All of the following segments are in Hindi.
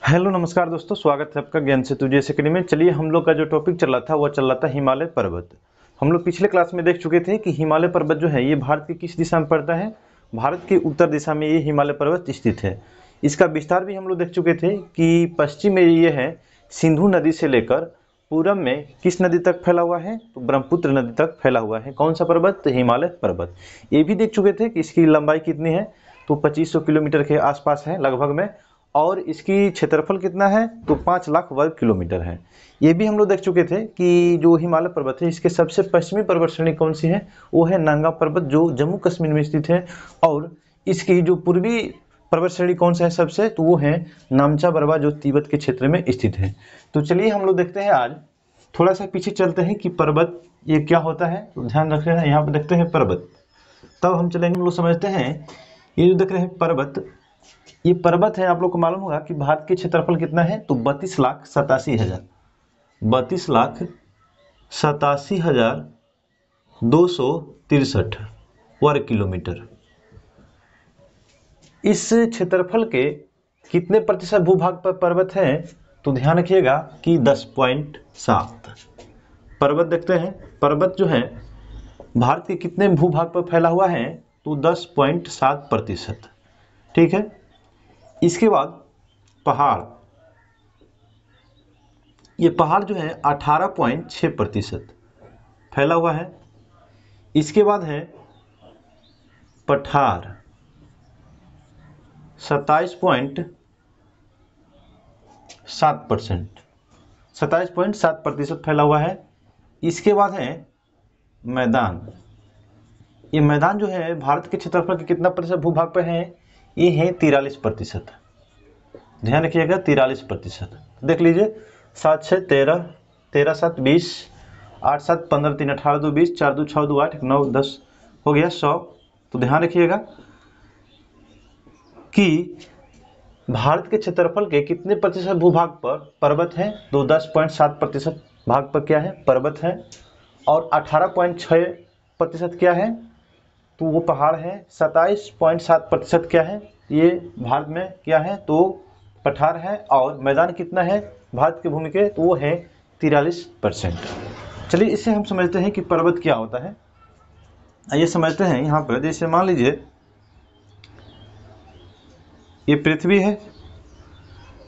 हेलो नमस्कार दोस्तों, स्वागत है आपका ज्ञान सेतु जीएस अकेडमी में। चलिए, हम लोग का जो टॉपिक चल रहा था वो चल रहा था हिमालय पर्वत। हम लोग पिछले क्लास में देख चुके थे कि हिमालय पर्वत जो है ये भारत की किस दिशा में पड़ता है। भारत के उत्तर दिशा में ये हिमालय पर्वत स्थित है। इसका विस्तार भी हम लोग देख चुके थे कि पश्चिम में ये है सिंधु नदी से लेकर पूरब में किस नदी तक फैला हुआ है, तो ब्रह्मपुत्र नदी तक फैला हुआ है। कौन सा पर्वत? तो हिमालय पर्वत। ये भी देख चुके थे कि इसकी लंबाई कितनी है, तो 2500 किलोमीटर के आसपास है लगभग में, और इसकी क्षेत्रफल कितना है, तो 5 लाख वर्ग किलोमीटर है। ये भी हम लोग देख चुके थे कि जो हिमालय पर्वत है इसके सबसे पश्चिमी पर्वत श्रेणी कौन सी है, वो है नांगा पर्वत जो जम्मू कश्मीर में स्थित है। और इसकी जो पूर्वी पर्वत श्रेणी कौन सा है सबसे, तो वो है नामचा बरवा जो तिब्बत के क्षेत्र में स्थित है। तो चलिए हम लोग देखते हैं, आज थोड़ा सा पीछे चलते हैं कि पर्वत ये क्या होता है। तो ध्यान रखना, यहाँ पर देखते हैं पर्वत, तब हम चलेंगे। हम लोग समझते हैं ये जो देख रहे हैं पर्वत, ये पर्वत है। आप लोग को मालूम होगा कि भारत के क्षेत्रफल कितना है, तो 32,87,263 वर्ग किलोमीटर। इस क्षेत्रफल के कितने प्रतिशत भूभाग पर पर्वत है, तो ध्यान रखिएगा कि 10.7। पर्वत देखते हैं, पर्वत जो है भारत के कितने भूभाग पर फैला हुआ है, तो 10.7%। ठीक है। इसके बाद पहाड़, ये पहाड़ जो है 18.6% फैला हुआ है। इसके बाद है पठार 27.7% फैला हुआ है। इसके बाद है मैदान, ये मैदान जो है भारत के क्षेत्रफल के कितना प्रतिशत भूभाग पर है, ये है 43%। ध्यान रखिएगा 43%। देख लीजिए 7 6 13, 13 7 20, 8 7 15 3 18 2 20, 4 2 6 2 8 9 10 हो गया 100। तो ध्यान रखिएगा कि भारत के क्षेत्रफल के कितने प्रतिशत भूभाग पर पर्वत है, तो 10.7% भाग पर क्या है, पर्वत है। और 18.6% क्या है, तो वो पहाड़ है। 27.7% क्या है, ये भारत में क्या है, तो पठार है। और मैदान कितना है भारत की भूमि के, तो वो है 43%। चलिए इससे हम समझते हैं कि पर्वत क्या होता है। आइए समझते हैं। यहाँ पर जैसे मान लीजिए ये पृथ्वी है,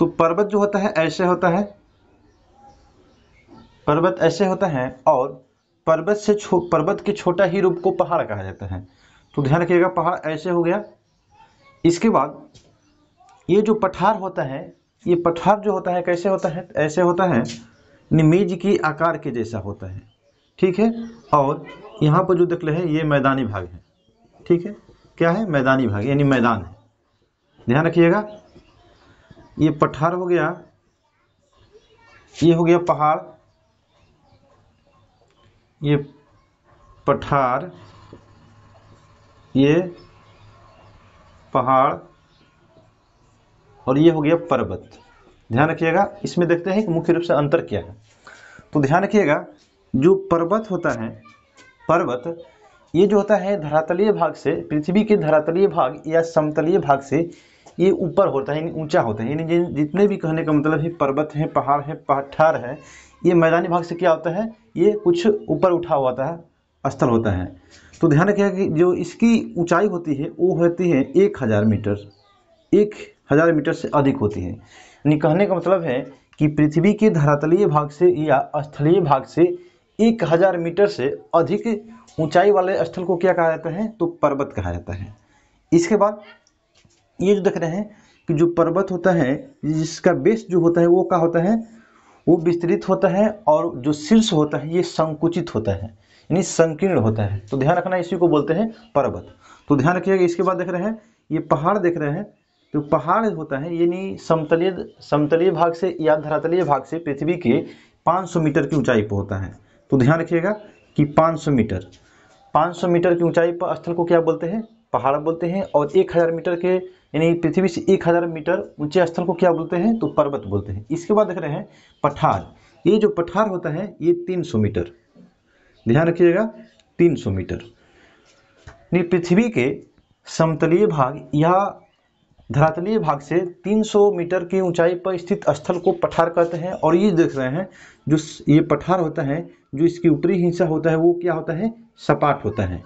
तो पर्वत जो होता है ऐसे होता है, पर्वत ऐसे होता है। और पर्वत के छोटा ही रूप को पहाड़ कहा जाता है। तो ध्यान रखिएगा पहाड़ ऐसे हो गया। इसके बाद ये जो पठार होता है, ये पठार जो होता है कैसे होता है, ऐसे होता है, निमेज की आकार के जैसा होता है। ठीक है। और यहाँ पर जो देख रहे हैं ये मैदानी भाग है। ठीक है, क्या है, मैदानी भाग यानी मैदान है। ध्यान रखिएगा ये पठार हो गया, ये हो गया पहाड़, ये पठार, ये पहाड़, और ये हो गया पर्वत। ध्यान रखिएगा इसमें देखते हैं कि मुख्य रूप से अंतर क्या है। तो ध्यान रखिएगा जो पर्वत होता है, पर्वत ये जो होता है धरातलीय भाग से, पृथ्वी के धरातलीय भाग या समतलीय भाग से ये ऊपर होता है, यानी ऊंचा होता है। यानी जितने भी कहने का मतलब है पर्वत है, पहाड़ है, पठार है, ये मैदानी भाग से क्या होता है, ये कुछ ऊपर उठा हुआ होता है, स्थल होता है। तो ध्यान रखिएगा कि जो इसकी ऊंचाई होती है वो होती है 1000 मीटर, 1000 मीटर से अधिक होती है। यानी कहने का मतलब है कि पृथ्वी के धरातलीय भाग से या स्थलीय भाग से 1000 मीटर से अधिक ऊंचाई वाले स्थल को क्या कहा जाता है, तो पर्वत कहा जाता है। इसके बाद ये जो देख रहे हैं कि जो पर्वत होता है जिसका बेस जो होता है वो क्या होता है, वो विस्तृत होता है। और जो शीर्ष होता है ये संकुचित होता है, यानी संकीर्ण होता है। तो ध्यान रखना इसी को बोलते हैं पर्वत। तो ध्यान रखिएगा। इसके बाद देख रहे हैं ये पहाड़ देख रहे हैं, तो पहाड़ होता है यानी समतलीय भाग से या धरातलीय भाग से पृथ्वी के 500 मीटर की ऊंचाई पर होता है। तो ध्यान रखिएगा कि 500 मीटर की ऊंचाई पर स्थल को क्या बोलते हैं, पहाड़ बोलते हैं। और 1000 मीटर के यानी पृथ्वी से 1000 मीटर ऊंचे स्थल को क्या बोलते हैं, तो पर्वत बोलते हैं। इसके बाद देख रहे हैं पठार, ये जो पठार होता है ये 300 मीटर, ध्यान रखिएगा 300 मीटर। पृथ्वी के समतलीय भाग या धरातलीय भाग से 300 मीटर की ऊंचाई पर स्थित स्थल को पठार कहते हैं। और ये देख रहे हैं जो ये पठार होता है, जो इसकी ऊपरी हिस्सा होता है वो क्या होता है, सपाट होता है,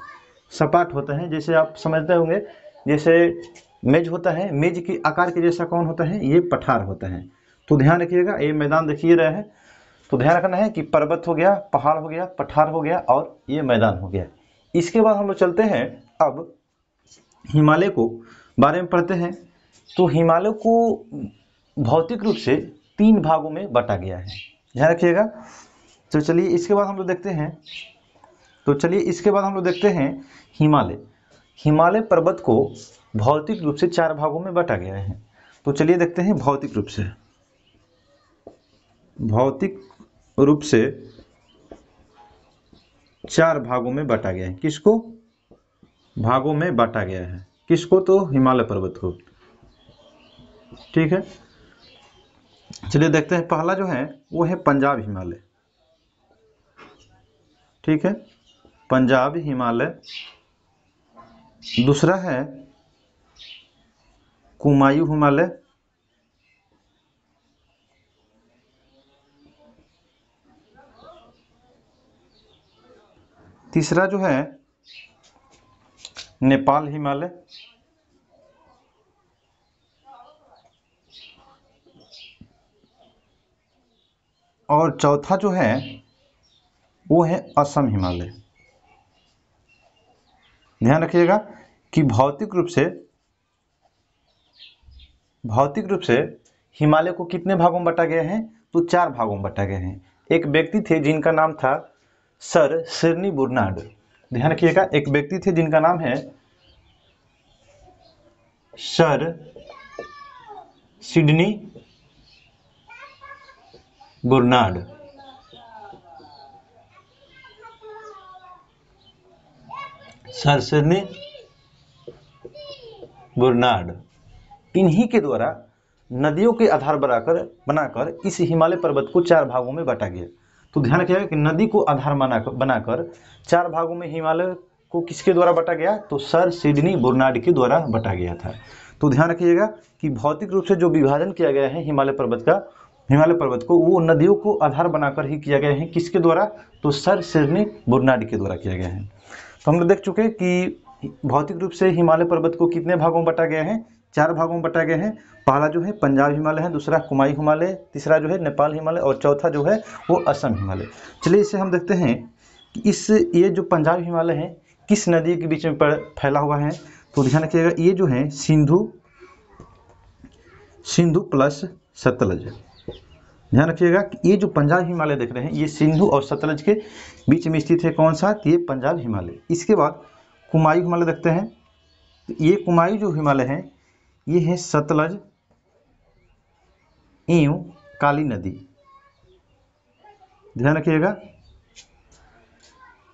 सपाट होता है। जैसे आप समझते होंगे, जैसे मेज होता है, मेज के आकार के जैसा कौन होता है, ये पठार होता है। तो ध्यान रखिएगा, ये मैदान देखिए रहे हैं, तो ध्यान रखना है कि पर्वत हो गया, पहाड़ हो गया, पठार हो गया और ये मैदान हो गया। इसके बाद हम लोग चलते हैं अब हिमालय को बारे में पढ़ते हैं। तो हिमालय को भौतिक रूप से 3 भागों में बांटा गया है, ध्यान रखिएगा। तो चलिए इसके बाद हम लोग देखते हैं हिमालय। हिमालय पर्वत को भौतिक रूप से 4 भागों में बांटा गया है। तो चलिए देखते हैं भौतिक रूप से 4 भागों में बांटा गया है। किसको भागों में बांटा गया है, किसको, तो हिमालय पर्वत को, ठीक है। चलिए देखते हैं, पहला जो है वो है पंजाब हिमालय, ठीक है, पंजाब हिमालय। दूसरा है कुमायूं हिमालय, तीसरा जो है नेपाल हिमालय, और चौथा जो है वो है असम हिमालय। ध्यान रखिएगा कि भौतिक रूप से हिमालय को कितने भागों में बांटा गया है, तो 4 भागों में बांटा गया है। एक व्यक्ति थे जिनका नाम था सर सिडनी बर्नार्ड। ध्यान रखिएगा, एक व्यक्ति थे जिनका नाम है sir Sidney Bernard. Sir Sidney Bernard, इन्हीं के द्वारा नदियों के आधार बनाकर इस हिमालय पर्वत को 4 भागों में बांटा गया। तो ध्यान रखिएगा कि नदी को आधार बनाकर 4 भागों में हिमालय को किसके द्वारा बांटा गया, तो सर सिडनी बर्नार्ड के द्वारा बांटा गया था। तो ध्यान रखिएगा कि भौतिक रूप से जो विभाजन किया गया है हिमालय पर्वत को वो नदियों को आधार बनाकर ही किया गया है। किसके द्वारा, तो सर सिडनी बर्नार्ड के द्वारा किया गया है। तो हम लोग देख चुके कि भौतिक रूप से हिमालय पर्वत को कितने भागों में बांटा गया है, 4 भागों में बांटा गया है। पहला जो है पंजाब हिमालय है, दूसरा कुमायूं हिमालय, तीसरा जो है नेपाल हिमालय और चौथा जो है वो असम हिमालय। चलिए इसे हम देखते हैं कि ये जो पंजाब हिमालय है किस नदी के बीच में फैला हुआ है। तो ध्यान रखिएगा, ये जो है सिंधु प्लस सतलज। ध्यान रखिएगा कि ये जो पंजाब हिमालय देख रहे हैं ये सिंधु और सतलज के बीच में स्थित है। कौन सा, ये पंजाब हिमालय। इसके बाद कुमायूं हिमालय देखते हैं। ये कुमायूं जो हिमालय है ये है सतलज एवं काली नदी। ध्यान रखिएगा,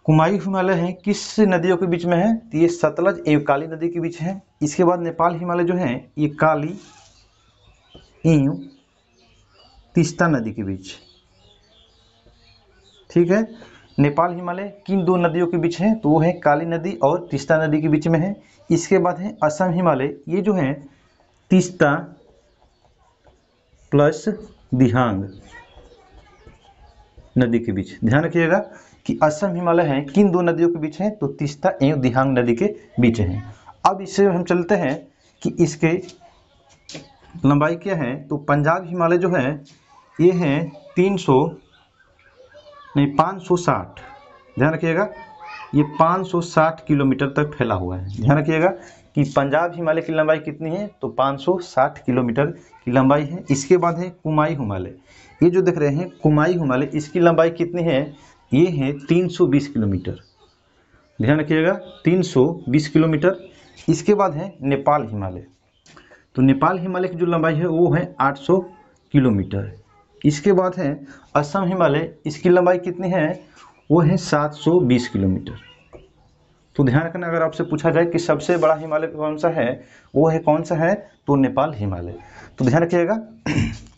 कुमायूं हिमालय है किस नदियों के बीच में है, तो ये सतलज एवं काली नदी के बीच है। इसके बाद नेपाल हिमालय जो है ये काली एवं तीस्ता नदी के बीच, ठीक है। नेपाल हिमालय किन 2 नदियों के बीच है, तो वो है काली नदी और तीस्ता नदी के बीच में है। इसके बाद है असम हिमालय, ये जो है तीस्ता प्लस दिहांग नदी के बीच। ध्यान रखिएगा कि असम हिमालय है किन 2 नदियों के बीच है, तो तीस्ता एवं दिहांग नदी के बीच है। अब इससे हम चलते हैं कि इसके लंबाई क्या है। तो पंजाब हिमालय जो है ये है 560, ध्यान रखिएगा ये 560 किलोमीटर तक फैला हुआ है। ध्यान रखिएगा कि पंजाब हिमालय की लंबाई कितनी है, तो 560 किलोमीटर की लंबाई है। इसके बाद है कुमायूं हिमालय, ये जो देख रहे हैं कुमायूं हिमालय, इसकी लंबाई कितनी है, ये है 320 किलोमीटर। ध्यान रखिएगा 320 किलोमीटर। इसके बाद है नेपाल हिमालय, तो नेपाल हिमालय की जो लंबाई है वो है 800 किलोमीटर। इसके बाद है असम हिमालय, इसकी लंबाई कितनी है, वो है 720 किलोमीटर। तो ध्यान रखना, अगर आपसे पूछा जाए कि सबसे बड़ा हिमालय कौन सा है, वो है कौन सा है, तो नेपाल हिमालय। तो ध्यान रखिएगा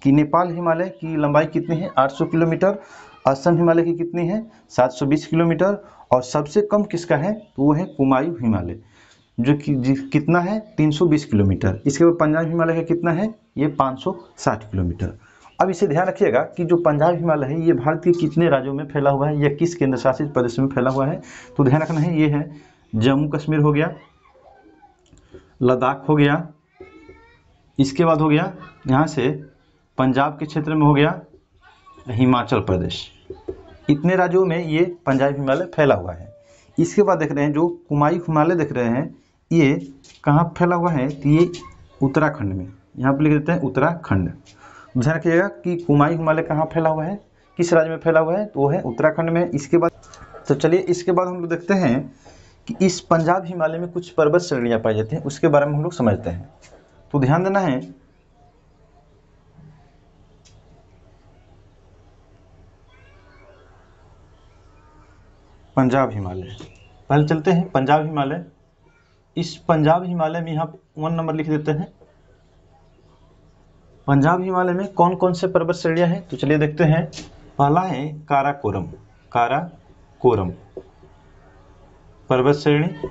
कि नेपाल हिमालय की लंबाई कितनी है, 800 किलोमीटर। असम हिमालय की कितनी है, 720 किलोमीटर। और सबसे कम किसका है, तो वो है कुमायूं हिमालय। कितना है 320 किलोमीटर। इसके बाद पंजाब हिमालय का कितना है, ये 560 किलोमीटर। अब इसे ध्यान रखिएगा कि जो पंजाब हिमालय है ये भारत के कितने राज्यों में फैला हुआ है या किस केंद्र शासित प्रदेश में फैला हुआ है। तो ध्यान रखना है, ये है जम्मू कश्मीर हो गया, लद्दाख हो गया, इसके बाद हो गया यहाँ से पंजाब के क्षेत्र में हो गया हिमाचल प्रदेश। इतने राज्यों में ये पंजाब हिमालय फैला हुआ है। इसके बाद देख रहे हैं जो कुमायूं हिमालय देख रहे हैं, ये कहाँ फैला हुआ है, तो ये उत्तराखंड में, यहाँ पर लिख देते हैं उत्तराखंड। ध्यान रखिएगा कि कुमायूं हिमालय कहाँ फैला हुआ है, किस राज्य में फैला हुआ है, तो वो है उत्तराखंड में। इसके बाद तो चलिए इसके बाद हम लोग देखते हैं कि इस पंजाब हिमालय में कुछ पर्वत श्रेणियाँ पाई जाती हैं, उसके बारे में हम लोग समझते हैं। तो ध्यान देना है, पंजाब हिमालय, पहले चलते हैं पंजाब हिमालय। इस पंजाब हिमालय में यहाँ 1 नंबर लिख देते हैं। पंजाब हिमालय में कौन कौन से पर्वत श्रेणियाँ हैं, तो चलिए देखते हैं। पहला है काराकोरम, काराकोरम पर्वत श्रेणी।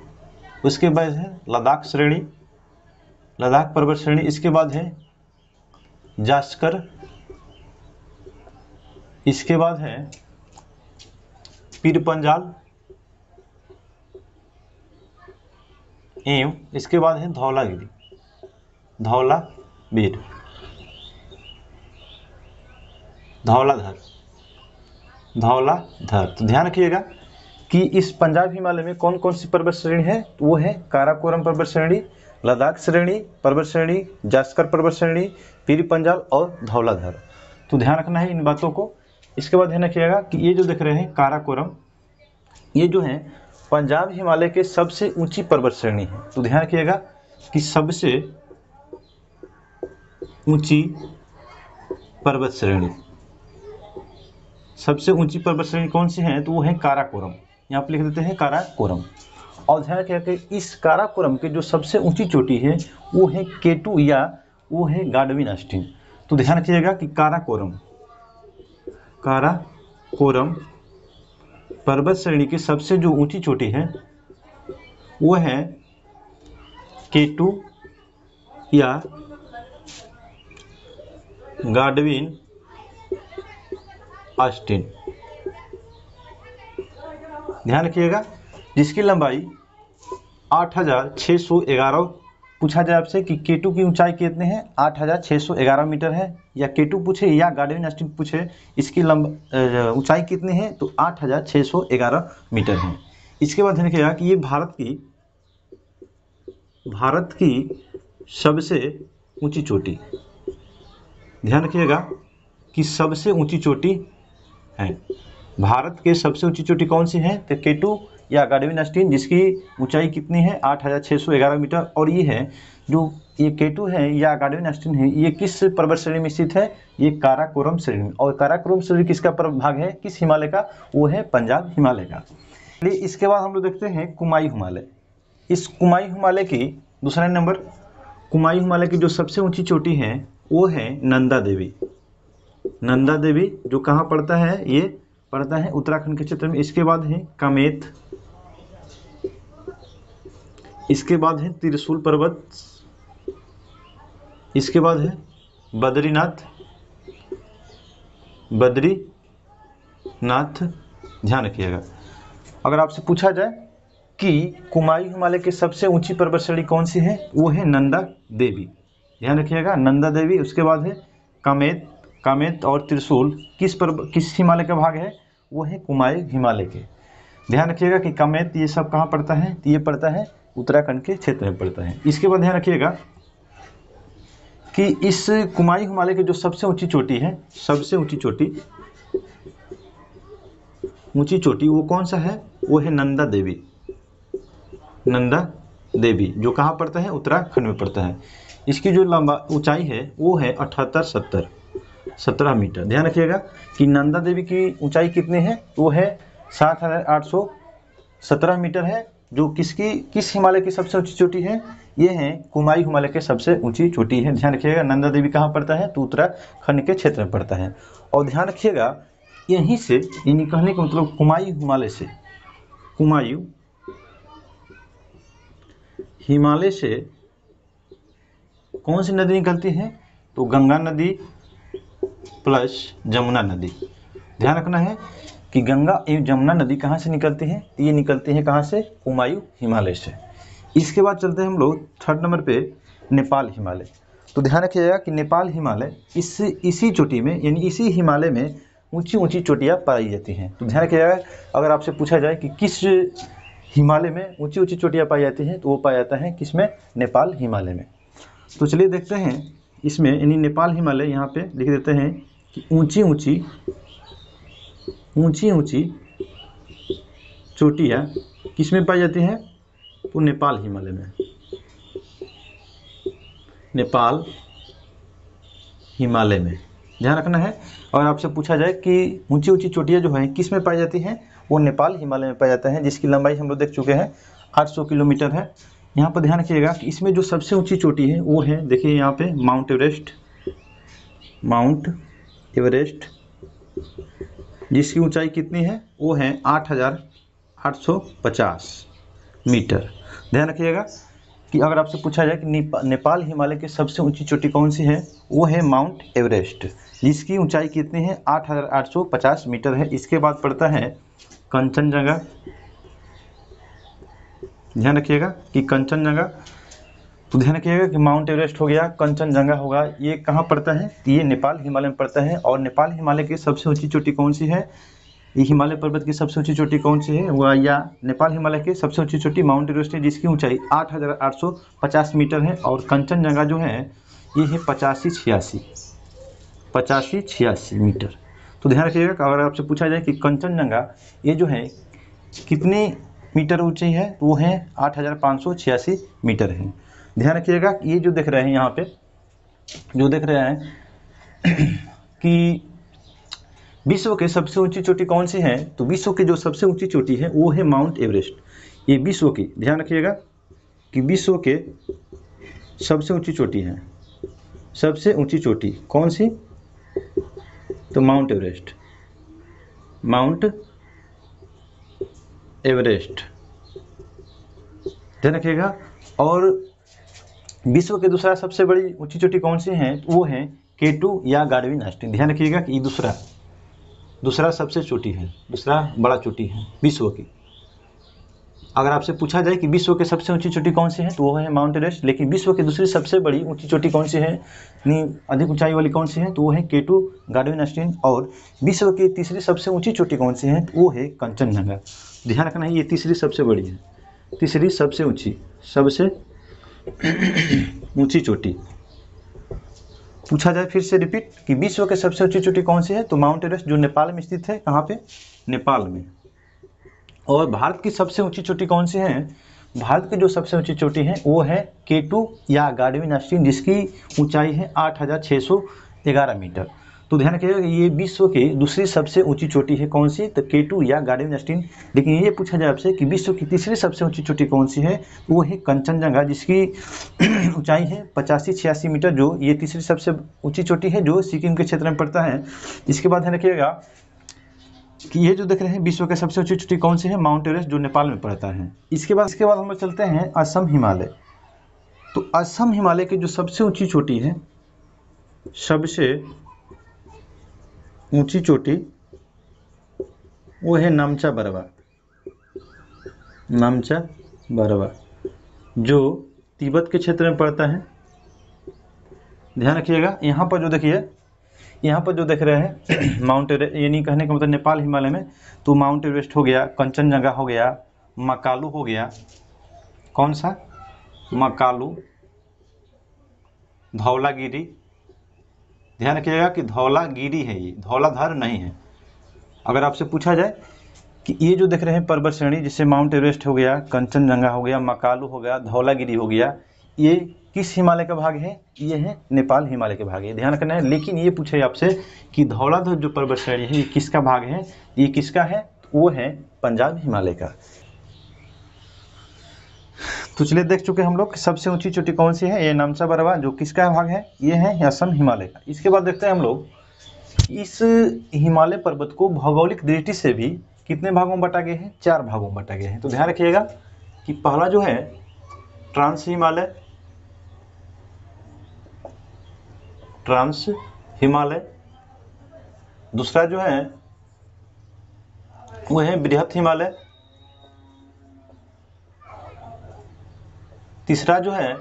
उसके बाद है लद्दाख श्रेणी, लद्दाख पर्वत श्रेणी। इसके बाद है जास्कर, इसके बाद है पीर पंजाल एवं इसके बाद है धौलागिरी, धौलावीर, धौलाधर, धौलाधर। तो ध्यान रखिएगा कि इस पंजाब हिमालय में कौन कौन सी पर्वत श्रेणी है, तो वो है काराकोरम पर्वत श्रेणी, लद्दाख श्रेणी पर्वत श्रेणी, जास्कर पर्वत श्रेणी, पीर पंजाल और धौलाधर। तो ध्यान रखना है इन बातों को। इसके बाद ध्यान रखिएगा कि ये जो देख रहे हैं काराकोरम, ये जो है पंजाब हिमालय के सबसे ऊंची पर्वत श्रेणी है। तो ध्यान रखिएगा कि सबसे ऊंची पर्वत श्रेणी, सबसे ऊंची पर्वत श्रेणी कौन सी है, तो वो है काराकोरम। यहाँ पर लिख देते हैं काराकोरम। और ध्यान रखिएगा कि इस काराकोरम के जो सबसे ऊंची चोटी है वो है K2 या वो है गाडविन आस्टीन। तो ध्यान रखिएगा कि काराकोरम, काराकोरम पर्वत श्रेणी की सबसे जो ऊंची चोटी है वो है K2 या गाडविन आस्टीन। ध्यान रखिएगा जिसकी लंबाई 8611, पूछा जाए आपसे कि K2 की ऊंचाई कितने हैं, 8611 मीटर है, या K2 पूछे या गाडविन आस्टीन पूछे इसकी ऊंचाई कितनी है, तो 8611 मीटर है। इसके बाद ध्यान रखिएगा कि ये भारत की सबसे ऊंची चोटी, ध्यान रखिएगा कि सबसे ऊंची चोटी है, भारत के सबसे ऊंची चोटी कौन सी है, तो K2 या गाडविन आस्टीन, जिसकी ऊंचाई कितनी है 8611 मीटर। और ये है जो ये K2 है या गाडविन आस्टीन है, ये किस पर्वत श्रेणी में स्थित है, ये काराकोरम श्रेणी में। और काराकोरम श्रेणी किसका भाग है, किस हिमालय का, वो है पंजाब हिमालय का। चलिए इसके बाद हम लोग देखते हैं कुमायूं हिमालय। इस कुमायूं हिमालय की दूसरा नंबर, कुमायूं हिमालय की जो सबसे ऊंची चोटी है वो है नंदा देवी। नंदा देवी जो कहाँ पड़ता है, ये पड़ता है उत्तराखंड के क्षेत्र में। इसके बाद है कामेत, इसके बाद है त्रिशूल पर्वत, इसके बाद है बद्रीनाथ, बद्रीनाथ। ध्यान रखिएगा अगर आपसे पूछा जाए कि कुमायूं हिमालय की सबसे ऊंची पर्वत श्रेणी कौन सी है, वो है नंदा देवी। ध्यान रखिएगा नंदा देवी। उसके बाद है कामेत, कामेत और त्रिशूल किस हिमालय का भाग है, वो है कुमायूं हिमालय के। ध्यान रखिएगा कि कामेत ये सब कहाँ पड़ता है, तो ये पड़ता है उत्तराखंड के क्षेत्र में पड़ता है। इसके बाद ध्यान रखिएगा कि इस कुमायूं हिमालय की जो सबसे ऊंची चोटी है, सबसे ऊंची चोटी वो कौन सा है, वो है नंदा देवी। नंदा देवी जो कहाँ पड़ता है, उत्तराखंड में पड़ता है। इसकी जो ऊंचाई है वो है 17 मीटर। ध्यान रखिएगा कि नंदा देवी की ऊंचाई कितनी है, वो है 7817 मीटर है, जो किस हिमालय की सबसे ऊंची चोटी है, ये है कुमायूं हिमालय के सबसे ऊंची चोटी है। ध्यान रखिएगा नंदा देवी कहाँ पड़ता है, तो उत्तराखंड के क्षेत्र में पड़ता है। और ध्यान रखिएगा यहीं से, यानी कहने का मतलब कुमायूं हिमालय से, कुमायूं हिमालय से कौन सी नदी निकलती है? तो गंगा नदी प्लस जमुना नदी। ध्यान रखना है कि गंगा एवं जमुना नदी कहाँ से निकलती हैं? ये निकलती हैं कहाँ से? कुमायूं हिमालय से। इसके बाद चलते हैं हम लोग थर्ड नंबर पे नेपाल हिमालय। तो ध्यान रखिएगा कि नेपाल हिमालय इसी चोटी में यानी इसी हिमालय में ऊंची ऊंची चोटियाँ पाई जाती हैं। तो ध्यान रखिएगा अगर आपसे पूछा जाए कि किस हिमालय में ऊंची ऊंची चोटियाँ पाई जाती हैं तो वो पाया जाता है किसमें? नेपाल हिमालय में। तो चलिए देखते हैं इसमें यानी नेपाल हिमालय यहाँ पे लिख देते हैं कि ऊंची ऊंची चोटियाँ किसमें पाई जाती हैं? तो नेपाल हिमालय में। नेपाल हिमालय में ध्यान रखना है। और आपसे पूछा जाए कि ऊंची ऊंची चोटियाँ जो हैं किस में पाई जाती हैं? वो नेपाल हिमालय में पाया जाता है, जिसकी लंबाई हम लोग देख चुके हैं 800 किलोमीटर है। यहाँ पर ध्यान रखिएगा कि इसमें जो सबसे ऊंची चोटी है वो है, देखिए यहाँ पे माउंट एवरेस्ट, जिसकी ऊंचाई कितनी है? वो है 8,850 मीटर। ध्यान रखिएगा कि अगर आपसे पूछा जाए कि नेपाल हिमालय की सबसे ऊंची चोटी कौन सी है? वो है माउंट एवरेस्ट, जिसकी ऊंचाई कितनी है? 8,850 मीटर है। इसके बाद पड़ता है कंचनजंगा। ध्यान रखिएगा कि कंचनजंगा, तो ध्यान रखिएगा कि माउंट एवरेस्ट हो गया, कंचनजंगा होगा, ये कहाँ पड़ता है? ये नेपाल हिमालय में पड़ता है। और नेपाल हिमालय की सबसे ऊंची चोटी कौन सी है? ये हिमालय पर्वत की सबसे ऊंची चोटी कौन सी है? वह या नेपाल हिमालय की सबसे ऊंची चोटी माउंट एवरेस्ट है, जिसकी ऊंचाई 8,850 मीटर है। और कंचनजंगा जो है ये है 85-86 मीटर। तो ध्यान रखिएगा कि अगर आपसे पूछा जाए कि कंचनजंगा ये जो है कितने मीटर ऊंची है? तो वो है 8,586 मीटर है। ध्यान रखिएगा कि ये जो देख रहे हैं यहाँ पे जो देख रहे हैं कि विश्व के सबसे ऊंची चोटी कौन सी है? तो विश्व की जो सबसे ऊंची चोटी है वो है माउंट एवरेस्ट। ये विश्व की, ध्यान रखिएगा कि विश्व के सबसे ऊंची चोटी है। सबसे ऊंची चोटी कौन सी? तो माउंट एवरेस्ट। ध्यान रखिएगा। और विश्व के दूसरा सबसे बड़ी ऊंची चोटी कौन सी है? वो है K2 या गार्डविन आस्टीन। ध्यान रखिएगा कि दूसरा सबसे चोटी है, दूसरा बड़ा चोटी है विश्व की। अगर आपसे पूछा जाए कि विश्व के सबसे ऊंची चोटी कौन सी है? तो वो है माउंट एवरेस्ट। लेकिन विश्व की दूसरी सबसे बड़ी ऊंची चोटी कौन सी है, अधिक ऊंचाई वाली कौन सी है? तो वो है K2 गार्डविन आस्टीन। और विश्व की तीसरी सबसे ऊंची चोटी कौन सी है? वो है कंचनजंगा। ध्यान रखना है ये तीसरी सबसे बड़ी है, तीसरी सबसे ऊंची चोटी। पूछा जाए फिर से रिपीट कि विश्व के सबसे ऊंची चोटी कौन सी है? तो माउंट एवरेस्ट, जो नेपाल में स्थित है। कहाँ पे? नेपाल में। और भारत की सबसे ऊंची चोटी कौन सी है? भारत की जो सबसे ऊंची चोटी है वो है K2 या गार्डविन आस्टीन, जिसकी ऊंचाई है 8,611 मीटर। तो ध्यान रखिएगा कि ये विश्व की दूसरी सबसे ऊंची चोटी है कौन सी? तो K2 या गार्डविन आस्टीन। लेकिन ये पूछा जाए आपसे कि विश्व की तीसरी सबसे ऊंची चोटी कौन सी है? वो है कंचनजंगा, जिसकी ऊंचाई है 85-86 मीटर, जो ये तीसरी सबसे ऊंची चोटी है जो सिक्किम के क्षेत्र में पड़ता है। इसके बाद ध्यान रखिएगा कि ये जो देख रहे हैं विश्व के सबसे ऊंची चोटी कौन सी है? माउंट एवरेस्ट, जो नेपाल में पड़ता है। इसके बाद हम लोग चलते हैं असम हिमालय। तो असम हिमालय की जो सबसे ऊंची चोटी है, सबसे ऊंची चोटी वो है नामचा बरवा, जो तिब्बत के क्षेत्र में पड़ता है। ध्यान रखिएगा यहाँ पर जो देखिए, यहाँ पर जो देख रहे हैं माउंट एवरेस्ट, यानी कहने का मतलब नेपाल हिमालय में तो माउंट एवरेस्ट हो गया, कंचनजंगा हो गया, मकालू हो गया, कौन सा? मकालू, धौलागिरी। ध्यान रखिएगा कि धौलागिरी है, ये धौलाधर नहीं है। अगर आपसे पूछा जाए कि ये जो देख रहे हैं पर्वत श्रेणी, जिससे माउंट एवरेस्ट हो गया, कंचनजंगा हो गया, मकालू हो गया, धौलागिरी हो गया, ये किस हिमालय का भाग है? ये है नेपाल हिमालय के भाग है। ध्यान रखना है। लेकिन ये पूछे आपसे कि धौलाधर जो पर्वत श्रेणी है ये किसका भाग है? ये किसका है? वो है पंजाब हिमालय का। तो चलिए देख चुके हम लोग सबसे ऊंची चोटी कौन सी है? ये नामचा बरवा, जो किसका भाग है? ये है असम हिमालय का। इसके बाद देखते हैं हम लोग इस हिमालय पर्वत को भौगोलिक दृष्टि से भी कितने भागों में बांटा गया है? 4 भागों में बांटा गया है। तो ध्यान रखिएगा कि पहला जो है ट्रांस हिमालय, ट्रांस हिमालय। दूसरा जो है वो है बृहत हिमालय। तीसरा जो है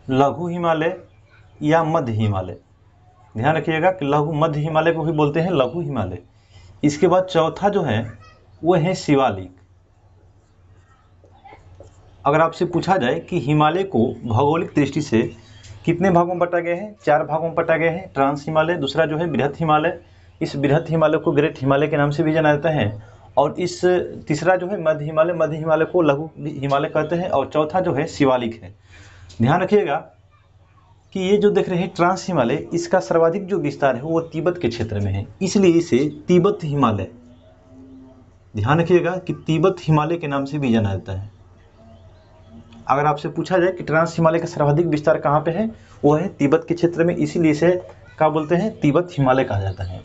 लघु हिमालय या मध्य हिमालय। ध्यान रखिएगा कि लघु मध्य हिमालय को भी बोलते हैं लघु हिमालय। इसके बाद चौथा जो है वो है शिवालिक। अगर आपसे पूछा जाए कि हिमालय को भौगोलिक दृष्टि से कितने भागों में बटा गए हैं, 4 भागों में बटा गए हैं। ट्रांस हिमालय, दूसरा जो है बृहत हिमालय, इस बृहत हिमालय को ग्रेट हिमालय के नाम से भी जाना जाता है, और इस तीसरा जो है मध्य हिमालय, मध्य हिमालय को लघु हिमालय कहते हैं, और चौथा जो है शिवालिक है। ध्यान रखिएगा कि ये जो देख रहे हैं ट्रांस हिमालय, इसका सर्वाधिक जो विस्तार है वो तिब्बत के क्षेत्र में है, इसलिए इसे तिब्बत हिमालय, ध्यान रखिएगा कि तिब्बत हिमालय के नाम से भी जाना जाता है। अगर आपसे पूछा जाए कि ट्रांस हिमालय का सर्वाधिक विस्तार कहाँ पे है, वो है तिब्बत के क्षेत्र में, इसीलिए इसे क्या बोलते हैं, तिब्बत हिमालय कहा जाता है।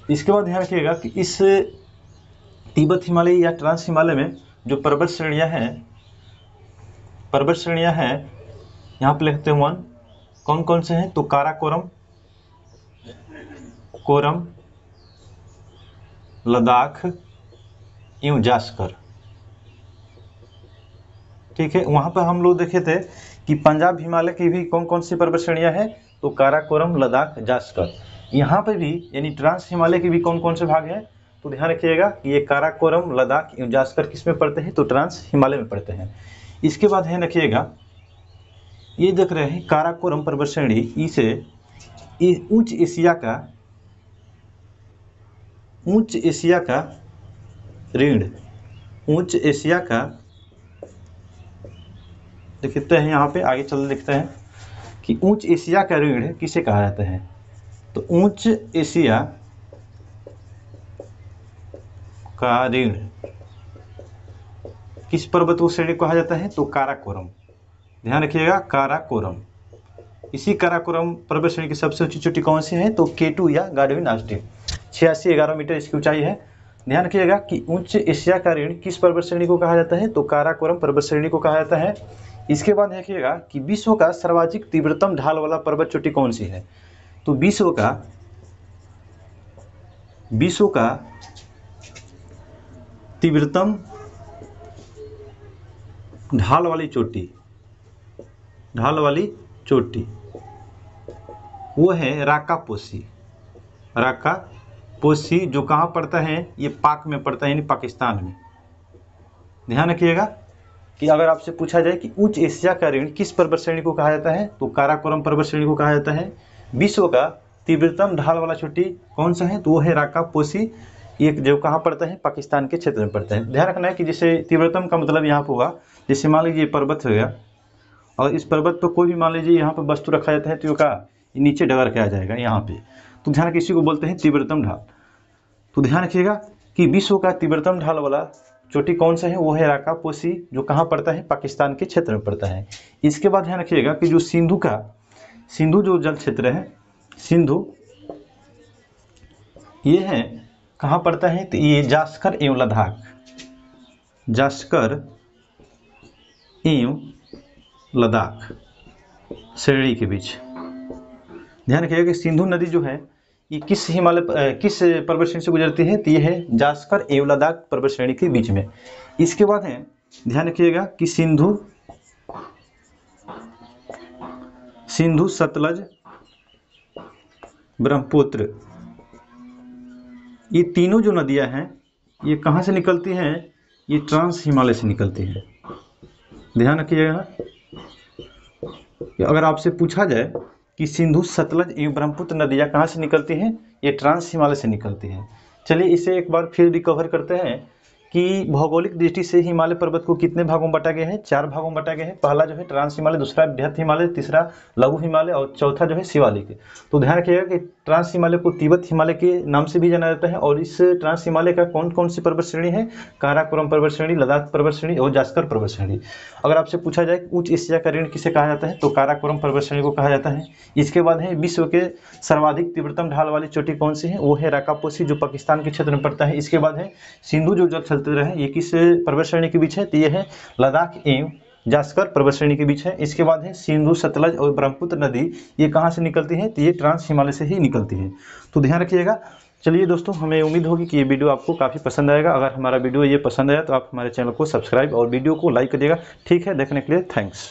इसके बाद ध्यान रखिएगा कि इस तिब्बत हिमालय या ट्रांस हिमालय में जो पर्वत श्रेणियाँ हैं, यहाँ पे लिखते हैं 1, कौन कौन से हैं, तो काराकोरम, कोरम, लद्दाख एवं जास्कर। ठीक है, वहाँ पर हम लोग देखे थे कि पंजाब हिमालय की भी कौन कौन सी पर्वत श्रेणियाँ हैं, तो काराकोरम, लद्दाख, जास्कर। यहाँ पर भी यानी ट्रांस हिमालय के भी कौन कौन से भाग हैं, तो ध्यान रखिएगा कि ये काराकोरम, लद्दाख एवं जास्कर किस में पड़ते हैं, तो ट्रांस हिमालय में पड़ते हैं। इसके बाद ध्यान रखिएगा, ये देख रहे हैं काराकोरम पर्वत श्रेणी, इसे उच्च एशिया का ऋण, उच्च एशिया का, देखते हैं यहाँ पे आगे चल लिखते हैं कि उच्च एशिया का ऋण किसे कहा जाता है, तो उच्च एशिया का ऋण किस पर्वत श्रेणी को कहा जाता है, तो काराकोरम। ध्यान रखिएगा काराकोरम। इसी काराकोरम पर्वत श्रेणी की सबसे ऊंची चोटी कौन सी है, तो K2 या गाडविन आस्टीन, 86-11 मीटर इसकी ऊंचाई है। ध्यान रखिएगा कि उच्च एशिया का ऋण किस पर्वत श्रेणी को कहा जाता है, तो काराकोरम पर्वत श्रेणी को कहा जाता है। इसके बाद देखिएगा कि विश्व का सर्वाधिक तीव्रतम ढाल वाला पर्वत चोटी कौन सी है, तो विश्व का तीव्रतम ढाल वाली चोटी वो है राकापोसी, जो कहाँ पड़ता है, ये पाक में पड़ता है, यानी पाकिस्तान में। ध्यान रखिएगा कि अगर आपसे पूछा जाए कि उच्च एशिया का ऋण किस पर्वत श्रेणी को कहा जाता है, तो काराकोरम पर्वत श्रेणी को कहा जाता है। विश्व का तीव्रतम ढाल वाला चोटी कौन सा है, तो वो है राकापोसी, एक जो कहाँ पड़ता है, पाकिस्तान के क्षेत्र में पड़ता है। ध्यान रखना है कि जैसे तीव्रतम का मतलब यहाँ पर होगा, जैसे मान लीजिए पर्वत हो गया, और इस पर्वत पर कोई भी मान लीजिए यहाँ पर वस्तु रखा जाता है, तो का नीचे डगर के आ जाएगा यहाँ पे, तो ध्यान रखिए इसी को बोलते हैं तीव्रतम ढाल। तो ध्यान रखिएगा कि विश्व का तीव्रतम ढाल वाला चोटी कौन सा है, वो है राकापोसी, जो कहाँ पड़ता है, पाकिस्तान के क्षेत्र में पड़ता है। इसके बाद ध्यान रखिएगा कि जो सिंधु जो जल क्षेत्र है, सिंधु ये है कहाँ पड़ता है, तो ये जास्कर एवं लद्दाख श्रेणी के बीच। ध्यान रखिएगा कि सिंधु नदी जो है ये किस पर्वत श्रेणी से गुजरती है, तो ये है जास्कर एवं लद्दाख पर्वत श्रेणी के बीच में। इसके बाद है ध्यान रखिएगा कि सिंधु, सतलज, ब्रह्मपुत्र, ये तीनों जो नदियां हैं ये कहाँ से निकलती हैं, ये ट्रांस हिमालय से निकलती हैं। ध्यान रखिएगा कि अगर आपसे पूछा जाए कि सिंधु, सतलज एवं ब्रह्मपुत्र नदियाँ कहाँ से निकलती हैं, ये ट्रांस हिमालय से निकलती हैं। चलिए इसे एक बार फिर रिकवर करते हैं कि भौगोलिक दृष्टि से हिमालय पर्वत को कितने भागों में बटा गया है, 4 भागों में बटा गया है। पहला जो है ट्रांस हिमालय, दूसरा बृहत हिमालय, तीसरा लघु हिमालय और चौथा जो है शिवालिक। तो ध्यान रखिएगा कि ट्रांस हिमालय को तिब्बत हिमालय के नाम से भी जाना जाता है, और इस ट्रांस हिमालय का कौन कौन सी पर्वत श्रेणी है, काराकोरम पर्वत श्रेणी, लद्दाख पर्वत श्रेणी और जास्कर पर्वत श्रेणी। अगर आपसे पूछा जाए उच्च एशिया का ऋण किसे कहा जाता है, तो काराकोरम पर्वत श्रेणी को कहा जाता है। इसके बाद है विश्व के सर्वाधिक तीव्रतम ढाल वाली चोटी कौन सी है, वो है राकापोसी, जो पाकिस्तान के क्षेत्र में पड़ता है। इसके बाद है सिंधु जो जल चलते रहे। ये किस पर्वत श्रेणी के बीच है? तो ये है लद्दाख एवं जास्कर पर्वत श्रेणी के बीच है। इसके बाद है सिंधु, सतलज और ब्रह्मपुत्र नदी, ये कहाँ से निकलती है? तो ये ट्रांस हिमालय से ही निकलती है, तो ध्यान रखिएगा। चलिए दोस्तों, हमें उम्मीद होगी कि ये वीडियो आपको काफ़ी पसंद आएगा। अगर हमारा वीडियो ये पसंद आया तो आप हमारे चैनल को सब्सक्राइब और वीडियो को लाइक करिएगा। ठीक है, देखने के लिए थैंक्स।